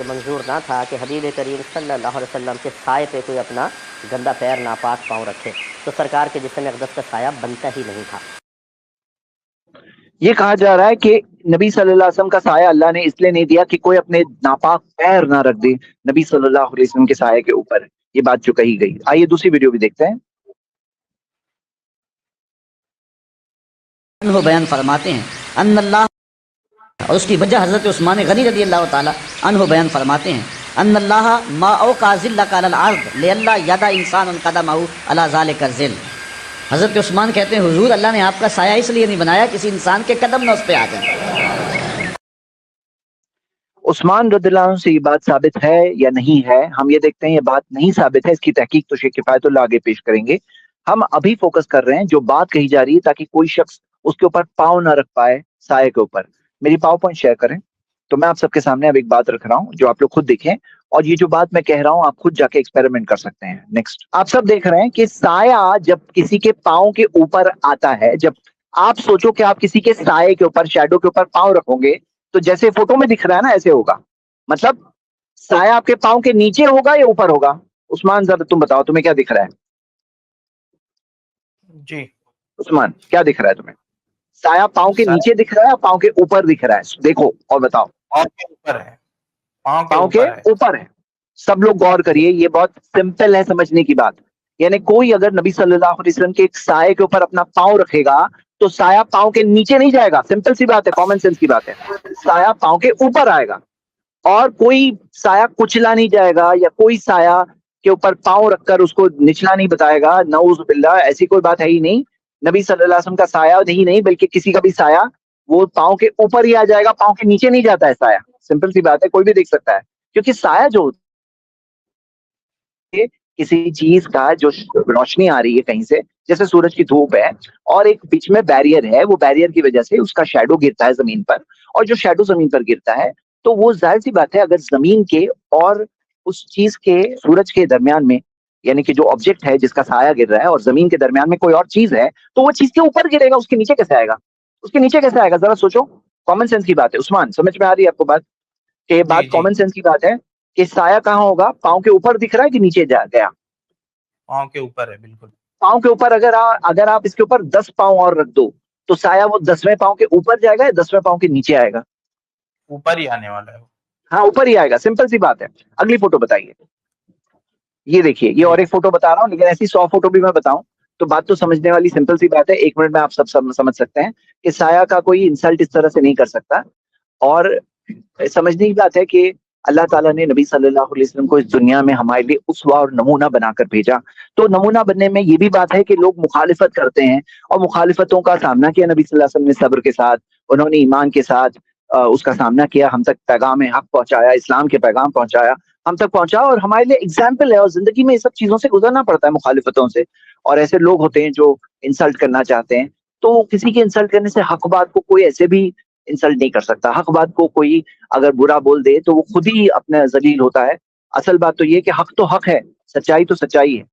ये मंजूर ना था कि हबीब करीम सल्लल्लाहु अलैहि वसल्लम के साए पे कोई अपना गंदा पैर नापाक पाँव रखे, तो सरकार के जिस्म अक़दस का साया बनता ही नहीं था। ये कहा जा रहा है कि नबी सल्लल्लाहु अलैहि वसल्लम का साया अल्लाह ने इसलिए नहीं दिया कि कोई अपने नापाक पैर ना रख दे नबी सल्लल्लाहु अलैहि वसल्लम के साये के ऊपर। ये बात जो कही गई। आइए दूसरी वीडियो भी देखते हैं। वो बयान फरमाते हैं अन्नल्लाह, और उसकी वजह हज़रत उस्मान गनी रज़ी अल्लाह ताला अन्हु बयान फरमाते हैं अन्नल्लाह मा औकाज़िल्ला कालल अर्द लिअल्ला यदा इंसान कदमहु अला ज़ालिका ज़िल। हज़रत उस्मान कहते हैं हुजूर, अल्लाह ने आपका साया इसलिए नहीं बनाया किसी इंसान के कदम न उस पे आ जाए। उस्मान रज़ियल्लाहु अन्हु से ये बात साबित है या नहीं है, हम ये देखते हैं। ये बात नहीं साबित है, इसकी तहकीक तो शेख किफायतुल्लाह आगे पेश करेंगे। हम अभी फोकस कर रहे हैं जो बात कही जा रही है, ताकि कोई शख्स उसके ऊपर पाँव ना रख पाए साये के ऊपर। मेरी पावर पॉइंट शेयर करें। तो मैं आप सबके सामने अब एक बात रख रहा हूं जो आप लोग खुद देखें, और ये जो बात मैं कह रहा हूं आप खुद जाके एक्सपेरिमेंट कर सकते हैं। नेक्स्ट, आप सब देख रहे हैं कि साया जब किसी के पाँव के ऊपर आता है, जब आप सोचो कि आप किसी के साये के ऊपर, शैडो के ऊपर पाँव रखोगे, तो जैसे फोटो में दिख रहा है ना, ऐसे होगा। मतलब साया आपके पाँव के नीचे होगा या ऊपर होगा? उस्मान जरा तुम बताओ, तुम्हें क्या दिख रहा है? जी उस्मान, क्या दिख रहा है तुम्हें? साया पाँव के नीचे दिख रहा है या पाँव के ऊपर दिख रहा है? देखो और बताओ। पाँव के ऊपर है, पाँव के ऊपर है। सब लोग गौर करिए, ये बहुत सिंपल है समझने की बात। यानी कोई अगर नबी सल्लल्लाहु अलैहि वसल्लम के एक साये के ऊपर अपना पाँव रखेगा तो साया पाँव के नीचे नहीं जाएगा। सिंपल सी बात है, कॉमन सेंस की बात है। साया पाँव के ऊपर आएगा, और कोई साया कुचला नहीं जाएगा, या कोई साया के ऊपर पाँव रखकर उसको निचला नहीं बताएगा। नऊज़ बिल्लाह, ऐसी कोई बात है ही नहीं। नबी सल्लल्लाहु अलैहि वसल्लम का साया नहीं बल्कि किसी का भी साया वो पाँव के ऊपर ही आ जाएगा, पाँव के नीचे नहीं जाता है साया। सिंपल सी बात है, कोई भी देख सकता है। क्योंकि साया जो किसी चीज का जो रोशनी आ रही है कहीं से, जैसे सूरज की धूप है और एक बीच में बैरियर है, वो बैरियर की वजह से उसका शैडो गिरता है जमीन पर, और जो शैडो जमीन पर गिरता है तो वो जाहिर सी बात है अगर जमीन के और उस चीज के, सूरज के दरमियान में, यानी कि जो ऑब्जेक्ट है जिसका साया गिर रहा है और जमीन के दरमियान में कोई और चीज है, तो वो चीज के ऊपर गिरेगा, उसके नीचे कैसे आएगा? उसके नीचे कैसे आएगा? जरा सोचो, कॉमन सेंस की बात है। उस्मान, समझ में आ रही है आपको बात? कि बात कॉमन सेंस की बात है कि साया कहाँ होगा? पाँव के ऊपर दिख रहा है कि नीचे जा गया? पाँव के ऊपर है, बिल्कुल पाँव के ऊपर। अगर आप इसके ऊपर 10 पाँव और रख दो तो साया वो 10वें पाँव के ऊपर जाएगा या 10वें पाँव के नीचे आएगा? ऊपर ही आने वाला है। हाँ, ऊपर ही आएगा। सिंपल सी बात है। अगली फोटो बताइए। ये देखिए, ये और एक फोटो बता रहा हूँ, लेकिन ऐसी 100 फोटो भी मैं बताऊं तो बात तो समझने वाली सिंपल सी बात है। 1 मिनट में आप सब समझ सकते हैं कि साया का कोई इंसल्ट इस तरह से नहीं कर सकता। और समझने की बात है कि अल्लाह ताला ने नबी सल्लल्लाहु अलैहि वसल्लम को इस दुनिया में हमारे लिए उसवा और नमूना बनाकर भेजा। तो नमूना बनने में ये भी बात है कि लोग मुखालिफत करते हैं, और मुखालिफतों का सामना किया नबी सल्लल्लाहु अलैहि वसल्लम ने सब्र के साथ। उन्होंने ईमान के साथ उसका सामना किया, हम तक पैगाम हक पहुंचाया, इस्लाम के पैगाम पहुंचाया, हम तक पहुंचा, और हमारे लिए एग्जाम्पल है। और जिंदगी में ये सब चीजों से गुजरना पड़ता है, मुखालिफतों से। और ऐसे लोग होते हैं जो इंसल्ट करना चाहते हैं, तो किसी के इंसल्ट करने से हक बात को कोई ऐसे भी इंसल्ट नहीं कर सकता। हक बात को कोई अगर बुरा बोल दे तो वो खुद ही अपना जलील होता है। असल बात तो ये कि हक है, सच्चाई तो सच्चाई है।